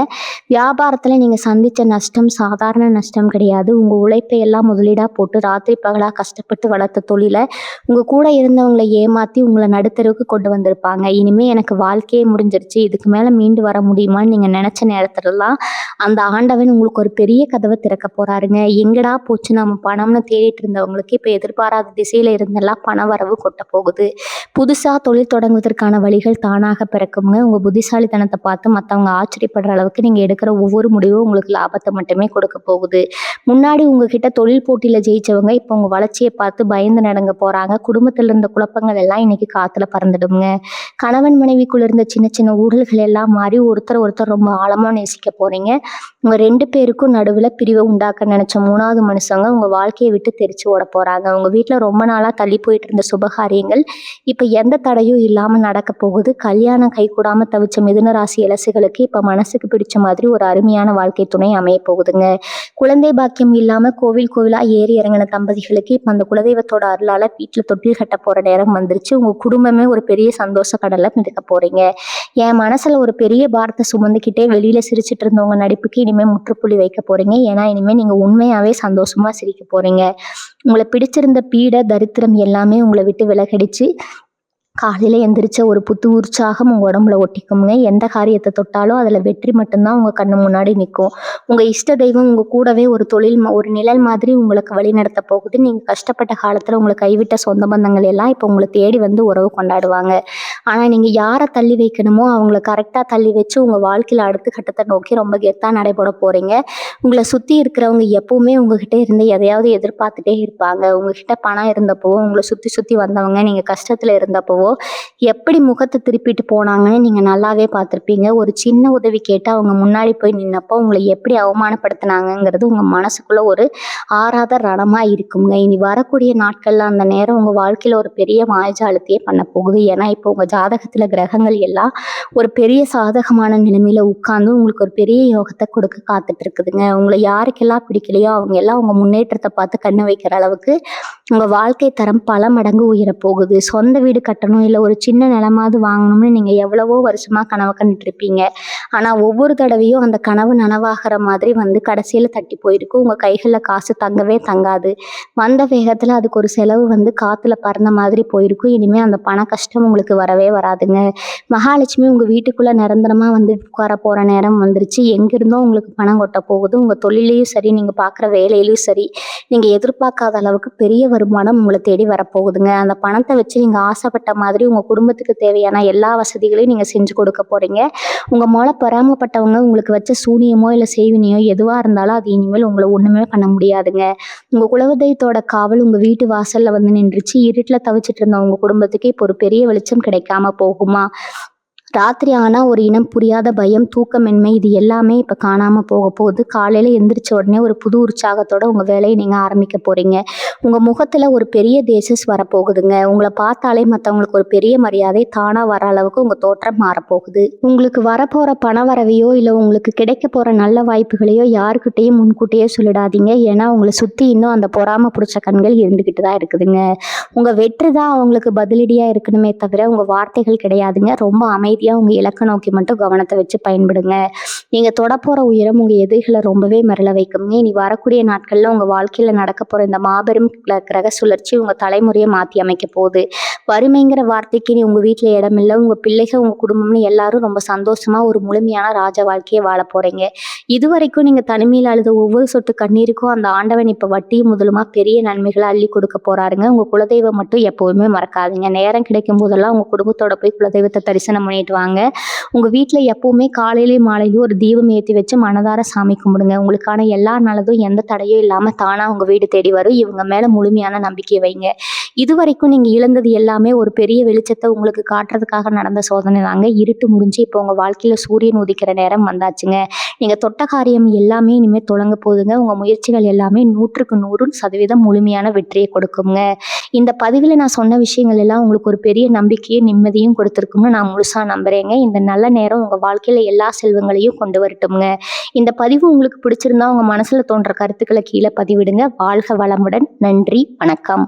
S2: வியாபாரத்தில் நீங்கள் சந்தித்த நஷ்டம் சாதாரண நஷ்டம் கிடையாது. உங்கள் உழைப்பை எல்லாம் முதலீடாக போட்டு ராத்திரி பகலாக கஷ்டப்பட்டு வளர்த்த தொழிலை உங்கள் கூட இருந்தவங்களை ஏமாற்றி உங்களை நடுத்தருவுக்கு கொண்டு வந்திருப்பாங்க. இனிமேல் எனக்கு வாழ்க்கையே முடிஞ்சிருச்சு, இதுக்கு மேலே மீண்டு வர முடியுமான்னு நீங்கள் நினச்ச நேரத்துலலாம் அந்த ஆண்டவன் உங்களுக்கு ஒரு பெரிய கதவை திறக்க போகிறாருங்க. எங்கடா போச்சு நம்ம பணம்னு தேடிட்டு இருந்தவங்களுக்கு இப்போ எதிர்பாராத திசையில் இருந்தெல்லாம் பண வரவு கொட்ட போகுது. புதுசாக தொழில் தொடங்குவதற்கான வழிகள் தானாக பிறக்குங்க. உங்கள் புத்திசாலித்தனத்தை பார்த்து மற்றவங்க ஆச்சரியப்படுற அளவுக்கு நீங்கள் எடுக்கிற ஒவ்வொரு முடிவும் உங்களுக்கு லாபத்தை மட்டுமே கொடுக்க போகுது. முன்னாடி உங்ககிட்ட தொழில் போட்டியில் ஜெயிச்சவங்க இப்போ உங்கள் வளர்ச்சியை பார்த்து பயந்து நடங்க போகிறாங்க. குடும்பத்தில் இருந்த குழப்பங்கள் எல்லாம் இன்னைக்கு காற்றுல பறந்துடுங்க. கணவன் மனைவிக்குள்ள இருந்த சின்ன சின்ன ஊழல்கள் எல்லாம் மாறி ஒருத்தர் ரொம்ப ஆழமாக நேசிக்க போகிறீங்க.
S1: உங்கள் 2 பேருக்கும் நடுவில் பிரிவை உண்டாக்க நினச்ச 3வது மனுஷங்க உங்கள் வாழ்க்கையை விட்டு தெரிச்சு ஓட போகிறாங்க. உங்கள் வீட்டில் ரொம்ப நாளாக தள்ளி போயிட்டு இருந்த சுபகாரியங்கள் இப்போ எந்த தடையும் இல்லாமல் நடக்க போகுது. கல்யாணம் கைகூடாமல் தவிச்ச மிதுன ராசி இலசுகளுக்கு இப்போ மனசுக்கு பிடிச்ச மாதிரி ஒரு அருமையான வாழ்க்கை துணை அமைய போகுதுங்க. குழந்தை பாக்கியம் இல்லாமல் கோவிலாக ஏறி இறங்கின தம்பதிகளுக்கு இப்போ அந்த குலதெய்வத்தோட அருளால் வீட்டில் தொட்டில் கட்ட போகிற நேரம் வந்துருச்சு. உங்கள் குடும்பமே ஒரு பெரிய சந்தோஷ கடலை மிதக்க போகிறீங்க. என் மனசில் ஒரு பெரிய பாரத்தை சுமந்துக்கிட்டே வெளியில் சிரிச்சிட்டு இருந்தவங்க நடிப்புக்கு இனிமேல் முற்றுப்புள்ளி வைக்க போகிறீங்க. ஏன்னா இனிமேல் நீங்கள் உண்மையாகவே சந்தோஷமாக சிரிக்க போகிறீங்க. உங்களை பிடிச்சிருந்த பீட தரித்திரம் எல்லாமே உங்களை விட்டு விலகடிச்சு காலையில் எந்திரிச்ச ஒரு புத்து உற்சாகம் உங்கள் உடம்புல ஒட்டிக்குங்க. எந்த காரியத்தை தொட்டாலும் அதில் வெற்றி மட்டும்தான் உங்கள் கண்ணு முன்னாடி நிற்கும். உங்கள் இஷ்ட தெய்வம் உங்கள் கூடவே ஒரு ஒரு நிழல் மாதிரி உங்களுக்கு வழி நடத்த போகுது. நீங்கள் கஷ்டப்பட்ட காலத்தில் உங்களை கைவிட்ட சொந்த பந்தங்கள் எல்லாம் இப்போ உங்களை தேடி வந்து உறவு கொண்டாடுவாங்க. ஆனால் நீங்கள் யாரை தள்ளி வைக்கணுமோ அவங்கள கரெக்டாக தள்ளி வச்சு உங்கள் வாழ்க்கையில் அடுத்த கட்டத்தை நோக்கி ரொம்ப கெத்தாக நடைபெற போகிறீங்க. உங்களை சுற்றி இருக்கிறவங்க எப்போவுமே உங்ககிட்ட இருந்து எதையாவது எதிர்பார்த்துட்டே இருப்பாங்க. உங்ககிட்ட பணம் இருந்தப்போ உங்களை சுற்றி வந்தவங்க நீங்கள் கஷ்டத்தில் இருந்தப்போ எப்படி முகத்தை திருப்பிட்டு போனாங்கன்னு நீங்க நல்லாவே பார்த்துருப்பீங்க. ஒரு சின்ன உதவி கேட்டு அவங்க முன்னாடி போய் நின்னப்போ உங்களை எப்படி அவமானப்படுத்தினாங்கிறது உங்க மனசுக்குள்ள ஒரு ஆறாத ரணமா இருக்குங்க. இனி வரக்கூடிய நாட்கள்ல அந்த நேரம் உங்க வாழ்க்கையில ஒரு பெரிய மாயஜாலத்தையே பண்ண போகுது. ஏன்னா இப்போ உங்க ஜாதகத்துல கிரகங்கள் எல்லாம் ஒரு பெரிய சாதகமான நிலைமையில உட்கார்ந்து உங்களுக்கு ஒரு பெரிய யோகத்தை கொடுக்க காத்துட்டு இருக்குதுங்க. உங்களை யாருக்கெல்லாம் பிடிக்கலையோ அவங்க எல்லாம் உங்க முன்னேற்றத்தை பார்த்து கண்ணு வைக்கிற அளவுக்கு உங்க வாழ்க்கை தரம் பல மடங்கு உயர போகுது. சொந்த வீடு கட்டணும் இல்லை ஒரு சின்ன நிலமாவது வாங்கணும்னு நீங்கள் எவ்வளவோ வருஷமாக கனவு கண்டுட்டு இருப்பீங்க. ஆனால் ஒவ்வொரு தடவையும் அந்த கனவு நனவாகிற மாதிரி வந்து கடைசியில் தட்டி போயிருக்கும். உங்கள் கைகளில் காசு தங்கவே தங்காது. வந்த வேகத்தில் அதுக்கு ஒரு செலவு வந்து காற்றுல பறந்த மாதிரி போயிருக்கும். இனிமேல் அந்த பண கஷ்டம் உங்களுக்கு வரவே வராதுங்க. மகாலட்சுமி உங்கள் வீட்டுக்குள்ளே நிரந்தரமாக வந்து உட்கார போகிற நேரம் வந்துருச்சு. எங்கிருந்தோ உங்களுக்கு பணம் கொட்ட போகுது. உங்கள் தொழிலையும் சரி நீங்கள் பார்க்குற வேலையிலையும் சரி நீங்கள் எதிர்பார்க்காத அளவுக்கு பெரிய வருமானம் உங்களை தேடி வரப்போகுதுங்க. அந்த பணத்தை வச்சு நீங்கள் ஆசைப்பட்ட மாதிரி உங்கள் குடும்பத்துக்கு தேவையான எல்லா வசதிகளையும் நீங்கள் செஞ்சு கொடுக்க போகிறீங்க. உங்கள் மேலே பொறாமப்பட்டவங்க உங்களுக்கு வச்ச சூனியமோ இல்லை செய்வினையோ எதுவாக இருந்தாலும் அது இனிமேல் உங்களை ஒன்றுமே பண்ண முடியாதுங்க. உங்கள் குலதெய்வத்தோட காவல் உங்கள் வீட்டு வாசலில் வந்து நின்றுச்சு. இருட்டில் தவிச்சிட்டு இருந்த உங்கள் குடும்பத்துக்கு இப்போ ஒரு பெரிய வெளிச்சம் கிடைக்காம போகுமா? ராத்திரி ஆனால் ஒரு இனம் புரியாத பயம், தூக்கமின்மை இது எல்லாமே இப்போ காணாமல் போக போகுது. காலையில் எந்திரிச்ச உடனே ஒரு புது உற்சாகத்தோட உங்கள் வேலையை நீங்கள் ஆரம்பிக்க போகிறீங்க. உங்கள் முகத்தில் ஒரு பெரிய தேசஸ் வரப்போகுதுங்க. உங்களை பார்த்தாலே மற்றவங்களுக்கு ஒரு பெரிய மரியாதை தானாக வர அளவுக்கு உங்கள் தோற்றம் மாறப்போகுது. உங்களுக்கு வரப்போகிற பண வரவையோ இல்லை உங்களுக்கு கிடைக்க போகிற நல்ல வாய்ப்புகளையோ யாருக்கிட்டையும் முன்கூட்டியே சொல்லிடாதீங்க. ஏன்னா உங்களை சுற்றி இன்னும் அந்த பொறாம பிடிச்ச கண்கள் இருந்துக்கிட்டு தான் இருக்குதுங்க. உங்கள் வெற்றி தான் அவங்களுக்கு பதிலடியாக இருக்கணுமே தவிர உங்கள் வார்த்தைகள் கிடையாதுங்க. ரொம்ப அமைதி உங்கள் இலக்கை நோக்கி மட்டும் கவனத்தை வச்சு பயன்படுங்க. நீங்கள் தொடப்போகிற உயரம் உங்கள் எதிரிகளை ரொம்பவே மிரள வைக்குங்க. இனி வரக்கூடிய நாட்களில் உங்கள் வாழ்க்கையில் நடக்க போகிற இந்த மாபெரும் கிரக சுழற்சி உங்கள் தலைமுறையை மாற்றி அமைக்க போகுது. வறுமைங்கிற வார்த்தைக்கு நீ உங்கள் வீட்டில் இடமில்லை. உங்கள் பிள்ளைகள் உங்கள் குடும்பம்னு எல்லாரும் ரொம்ப சந்தோஷமாக ஒரு முழுமையான ராஜ வாழ்க்கையை வாழ போகிறீங்க. இது வரைக்கும் நீங்கள் தனிமையில் அழுத ஒவ்வொரு சொட்டு கண்ணீருக்கும் அந்த ஆண்டவன் இப்போ வட்டியும் முதலுமா பெரிய நன்மைகளை அள்ளி கொடுக்க போகிறாருங்க. உங்கள் குலதெய்வம் மட்டும் எப்போவுமே மறக்காதீங்க. நேரம் கிடைக்கும் போதெல்லாம் உங்கள் குடும்பத்தோட போய் குலதெய்வத்தை தரிசனம் பண்ணிட்டு வாங்க. உங்கள் வீட்டில் எப்பவுமே காலையிலேயும் மாலையிலையும் ஒரு தீபம் ஏற்றி வச்சு மனதார சாமி கும்பிடுங்க. உங்களுக்கான எல்லா நல்லதும் எந்த தடையும் இல்லாமல் தானாக உங்கள் வீடு தேடி வரும். இவங்க மேலே முழுமையான நம்பிக்கை வைங்க. இது வரைக்கும் நீங்கள் இழந்தது எல்லாமே ஒரு பெரிய வெளிச்சத்தை உங்களுக்கு காட்டுறதுக்காக நடந்த சோதனை தாங்க. இருட்டு முடிஞ்சு இப்போ உங்கள் வாழ்க்கையில் சூரியன் உதிக்கிற நேரம் வந்தாச்சுங்க. நீங்கள் தொட்ட காரியம் எல்லாமே இனிமேல் தொடங்க போகுதுங்க. உங்கள் முயற்சிகள் எல்லாமே 100க்கு 100% முழுமையான வெற்றியை கொடுக்குங்க. இந்த பதிவில் நான் சொன்ன விஷயங்கள் எல்லாம் உங்களுக்கு ஒரு பெரிய நம்பிக்கையும் நிம்மதியும் கொடுத்துருக்கும்னு நான் முழுசாக நம்புறேங்க. இந்த நல்ல நேரம் உங்கள் வாழ்க்கையில் எல்லா செல்வங்களையும் கொண்டு வரட்டும்ங்க. இந்த பதிவு உங்களுக்கு பிடிச்சிருந்தா உங்கள் மனசில் தோன்ற கருத்துக்களை கீழே பதிவிடுங்க. வாழ்க வளமுடன். நன்றி, வணக்கம்.